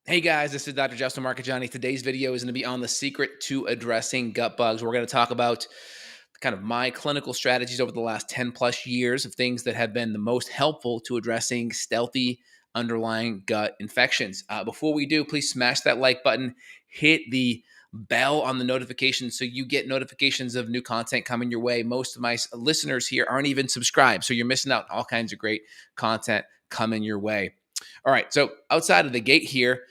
Hey guys, this is Dr. Justin Marcagiani. Today's video is going to be on the secret to addressing gut bugs. We're going to talk about kind of my clinical strategies over the last 10 plus years of things that have been the most helpful to addressing stealthy underlying gut infections. Before we do, please smash that like button, hit the bell on the notifications so you get notifications of new content coming your way. Most of my listeners here aren't even subscribed, so you're missing out on all kinds of great content coming your way. All right, so outside of the gate here,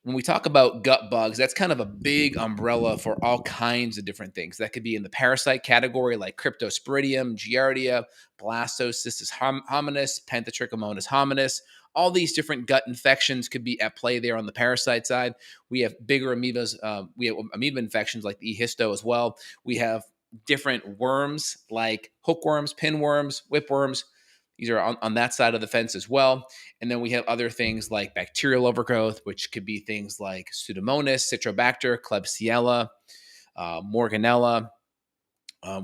when we talk about gut bugs, that's kind of a big umbrella for all kinds of different things. That could be in the parasite category, like Cryptosporidium, Giardia, Blastocystis hominis, Pentatrichomonas hominis. All these different gut infections could be at play there on the parasite side. We have bigger amoebas. We have amoeba infections like the E. histo as well. We have different worms like hookworms, pinworms, whipworms. These are on that side of the fence as well. And then we have other things like bacterial overgrowth, which could be things like Pseudomonas, Citrobacter, Klebsiella, Morganella.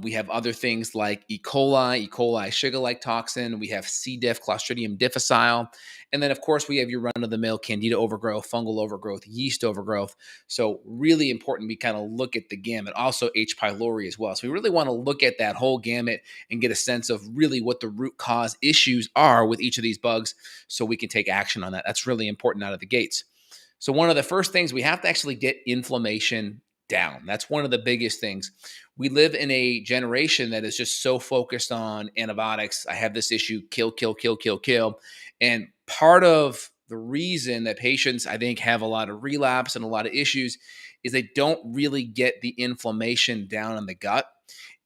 We have other things like E. coli sugar-like toxin. We have C. diff, Clostridium difficile. And then, of course, we have your run-of-the-mill Candida overgrowth, fungal overgrowth, yeast overgrowth. So really important we kind of look at the gamut. Also H. pylori as well. So we really want to look at that whole gamut and get a sense of really what the root cause issues are with each of these bugs so we can take action on that. That's really important out of the gates. So one of the first things, we have to actually get inflammation down. That's one of the biggest things. We live in a generation that is just so focused on antibiotics. I have this issue, kill, kill, kill, kill, kill. And part of the reason that patients, I think, have a lot of relapse and a lot of issues is they don't really get the inflammation down in the gut.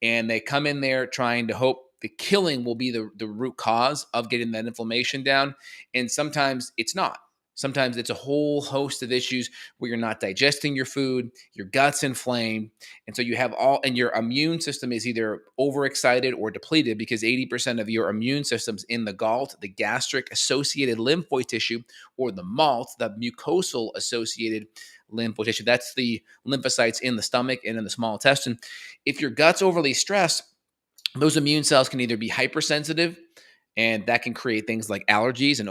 And they come in there trying to hope the killing will be the root cause of getting that inflammation down. And sometimes it's not. Sometimes it's a whole host of issues where you're not digesting your food, your gut's inflamed, and so you have and your immune system is either overexcited or depleted because 80% of your immune system's in the GALT, the gastric associated lymphoid tissue, or the MALT, the mucosal associated lymphoid tissue. That's the lymphocytes in the stomach and in the small intestine. If your gut's overly stressed, those immune cells can either be hypersensitive, and that can create things like allergies and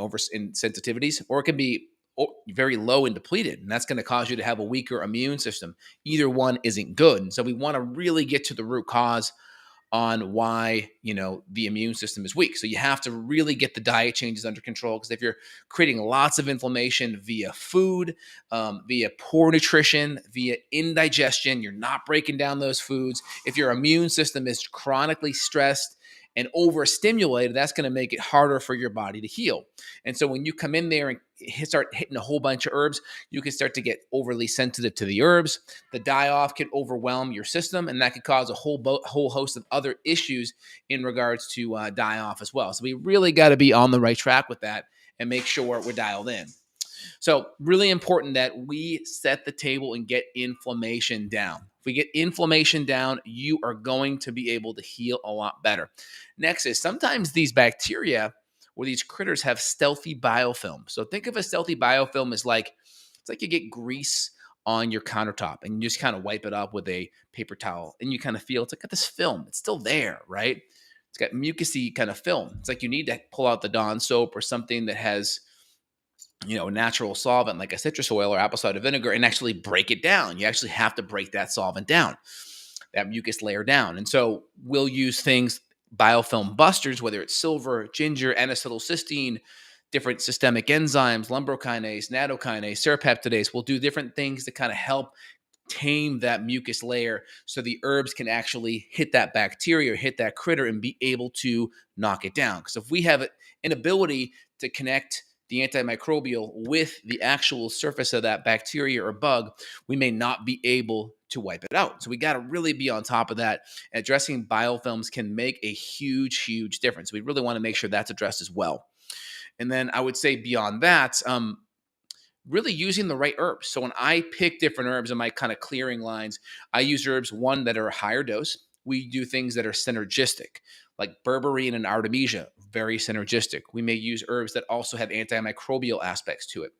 sensitivities, or it can be very low and depleted, and that's going to cause you to have a weaker immune system. Either one isn't good, and so we want to really get to the root cause on why the immune system is weak. So you have to really get the diet changes under control, because if you're creating lots of inflammation via food, via poor nutrition, via indigestion, you're not breaking down those foods. If your immune system is chronically stressed and overstimulated, that's going to make it harder for your body to heal. And so when you come in there and start hitting a whole bunch of herbs, you can start to get overly sensitive to the herbs. The die-off can overwhelm your system, and that could cause a whole host of other issues in regards to die-off as well. So we really got to be on the right track with that and make sure we're dialed in. So really important that we set the table and get inflammation down. If we get inflammation down, you are going to be able to heal a lot better. Next is sometimes these bacteria or these critters have stealthy biofilm. So think of a stealthy biofilm as it's like you get grease on your countertop and you just kind of wipe it up with a paper towel and you kind of feel it's like got this film. It's still there, right? It's got mucousy kind of film. It's like you need to pull out the Dawn soap or something that has a natural solvent like a citrus oil or apple cider vinegar and actually break it down. You actually have to break that solvent down, that mucus layer down. And so we'll use things, biofilm busters, whether it's silver, ginger, N-acetylcysteine, different systemic enzymes, lumbrokinase, nattokinase, serrapeptidase. We'll do different things to kind of help tame that mucus layer so the herbs can actually hit that bacteria or hit that critter and be able to knock it down. Because if we have an ability to connect the antimicrobial with the actual surface of that bacteria or bug, we may not be able to wipe it out. So we got to really be on top of that. Addressing biofilms can make a huge, huge difference. We really want to make sure that's addressed as well. And then I would say beyond that, really using the right herbs. So when I pick different herbs in my kind of clearing lines, I use herbs, one, that are a higher dose. We do things that are synergistic, like berberine and artemisia, very synergistic. We may use herbs that also have antimicrobial aspects to it.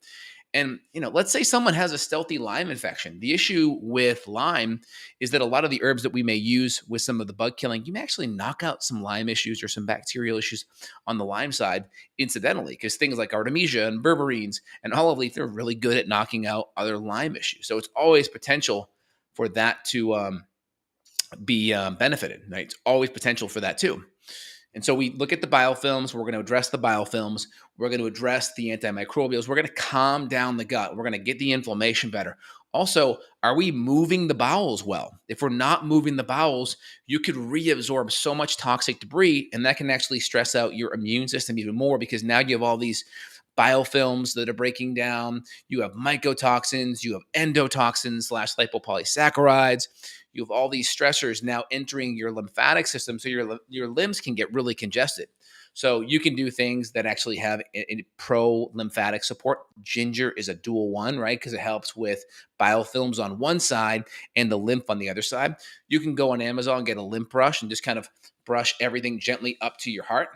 And, let's say someone has a stealthy Lyme infection. The issue with Lyme is that a lot of the herbs that we may use with some of the bug killing, you may actually knock out some Lyme issues or some bacterial issues on the Lyme side incidentally, because things like Artemisia and berberines and olive leaf, they're really good at knocking out other Lyme issues. So it's always potential for that to be benefited, right? It's always potential for that too. And so we look at the biofilms. We're going to address the biofilms. We're going to address the antimicrobials. We're going to calm down the gut. We're going to get the inflammation better. Also, are we moving the bowels well? If we're not moving the bowels, you could reabsorb so much toxic debris, and that can actually stress out your immune system even more because now you have all these biofilms that are breaking down. You have mycotoxins, you have endotoxins slash lipopolysaccharides. You have all these stressors now entering your lymphatic system, so your limbs can get really congested. So you can do things that actually have a pro lymphatic support. Ginger is a dual one, right? Because it helps with biofilms on one side and the lymph on the other side. You can go on Amazon and get a lymph brush and just kind of brush everything gently up to your heart.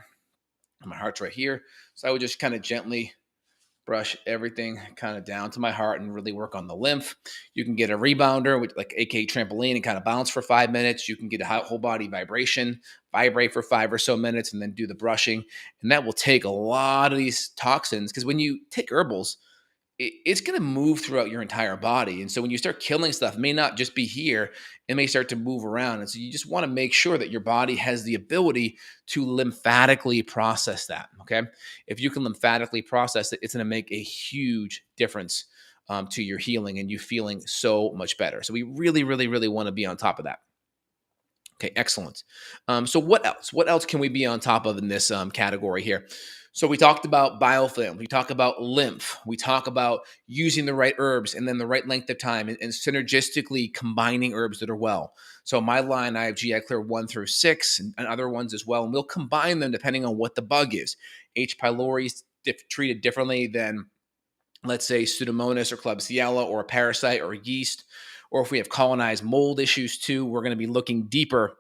My heart's right here. So I would just kind of gently brush everything kind of down to my heart and really work on the lymph. You can get a rebounder, with like aka trampoline, and kind of bounce for 5 minutes. You can get a whole body vibration, vibrate for 5 or so minutes, and then do the brushing. And that will take a lot of these toxins because when you take herbals, it's going to move throughout your entire body. And so when you start killing stuff, it may not just be here, it may start to move around. And so you just want to make sure that your body has the ability to lymphatically process that. Okay. If you can lymphatically process it, it's going to make a huge difference to your healing and you feeling so much better. So we really, really, really want to be on top of that. Okay, excellent. So what else? What else can we be on top of in this category here? So we talked about biofilm. We talk about lymph. We talk about using the right herbs and then the right length of time and synergistically combining herbs that are well. So my line, I have GI Clear 1 through 6 and other ones as well. And we'll combine them depending on what the bug is. H. pylori is treated differently than, let's say, Pseudomonas or Klebsiella or a parasite or a yeast. Or if we have colonized mold issues too, we're going to be looking deeper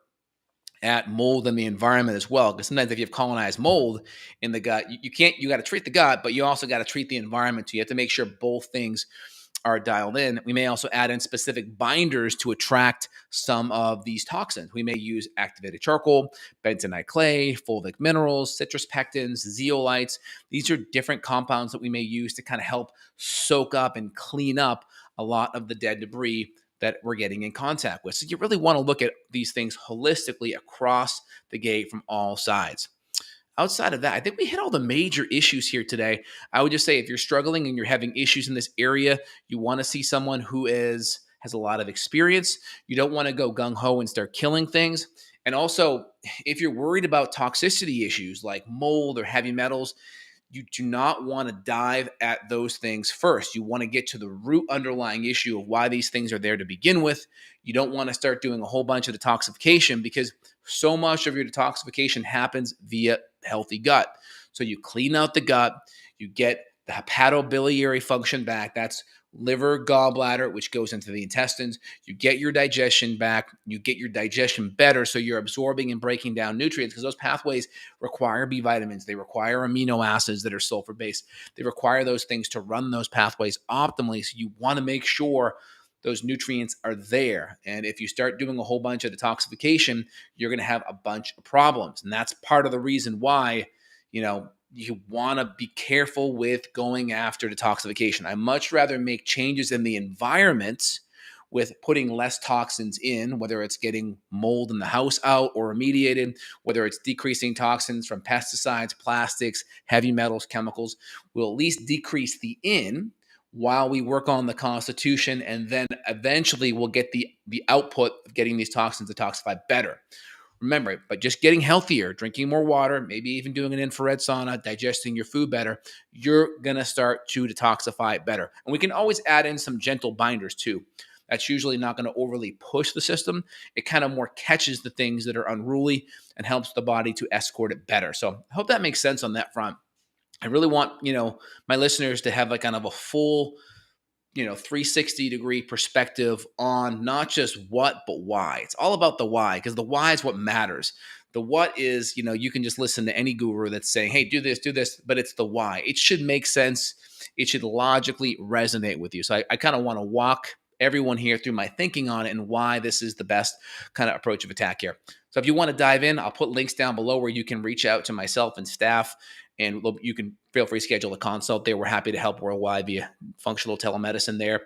at mold in the environment as well. Because sometimes if you have colonized mold in the gut, you got to treat the gut, but you also got to treat the environment too. You have to make sure both things are dialed in. We may also add in specific binders to attract some of these toxins. We may use activated charcoal, bentonite clay, fulvic minerals, citrus pectins, zeolites. These are different compounds that we may use to kind of help soak up and clean up a lot of the dead debris that we're getting in contact with. So you really want to look at these things holistically across the gate from all sides. Outside of that, I think we hit all the major issues here today. I would just say if you're struggling and you're having issues in this area, you want to see someone who has a lot of experience. You don't want to go gung ho and start killing things. And also, if you're worried about toxicity issues like mold or heavy metals, you do not want to dive at those things first. You want to get to the root underlying issue of why these things are there to begin with. You don't want to start doing a whole bunch of detoxification because so much of your detoxification happens via healthy gut. So you clean out the gut, you get the hepatobiliary function back. That's liver, gallbladder, which goes into the intestines. You get your digestion back. You get your digestion better. So you're absorbing and breaking down nutrients because those pathways require B vitamins. They require amino acids that are sulfur based. They require those things to run those pathways optimally. So you want to make sure those nutrients are there. And if you start doing a whole bunch of detoxification, you're going to have a bunch of problems. And that's part of the reason why, you want to be careful with going after detoxification. I much rather make changes in the environment with putting less toxins in, whether it's getting mold in the house out or remediated, whether it's decreasing toxins from pesticides, plastics, heavy metals, chemicals. We'll at least decrease the in while we work on the constitution, and then eventually we'll get the output of getting these toxins detoxified better. Remember, but just getting healthier, drinking more water, maybe even doing an infrared sauna, digesting your food better, you're going to start to detoxify it better. And we can always add in some gentle binders too. That's usually not going to overly push the system. It kind of more catches the things that are unruly and helps the body to escort it better. So I hope that makes sense on that front. I really want, my listeners to have like kind of a full 360-degree perspective on not just what, but why. It's all about the why, because the why is what matters. The what is, you can just listen to any guru that's saying, hey, do this, but it's the why. It should make sense. It should logically resonate with you. So I kind of want to walk everyone here through my thinking on it and why this is the best kind of approach of attack here. So if you want to dive in, I'll put links down below where you can reach out to myself and staff, and you can feel free to schedule a consult there. We're happy to help worldwide via functional telemedicine there.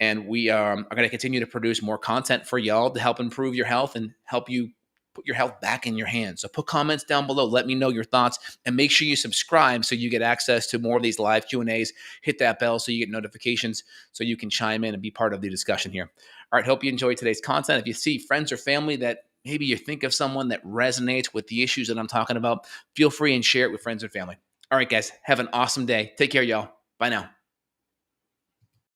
And we are going to continue to produce more content for y'all to help improve your health and help you put your health back in your hands. So put comments down below. Let me know your thoughts, and make sure you subscribe so you get access to more of these live Q&As. Hit that bell so you get notifications so you can chime in and be part of the discussion here. All right, hope you enjoyed today's content. If you see friends or family that maybe you think of someone that resonates with the issues that I'm talking about, feel free and share it with friends and family. All right, guys, have an awesome day. Take care, y'all. Bye now.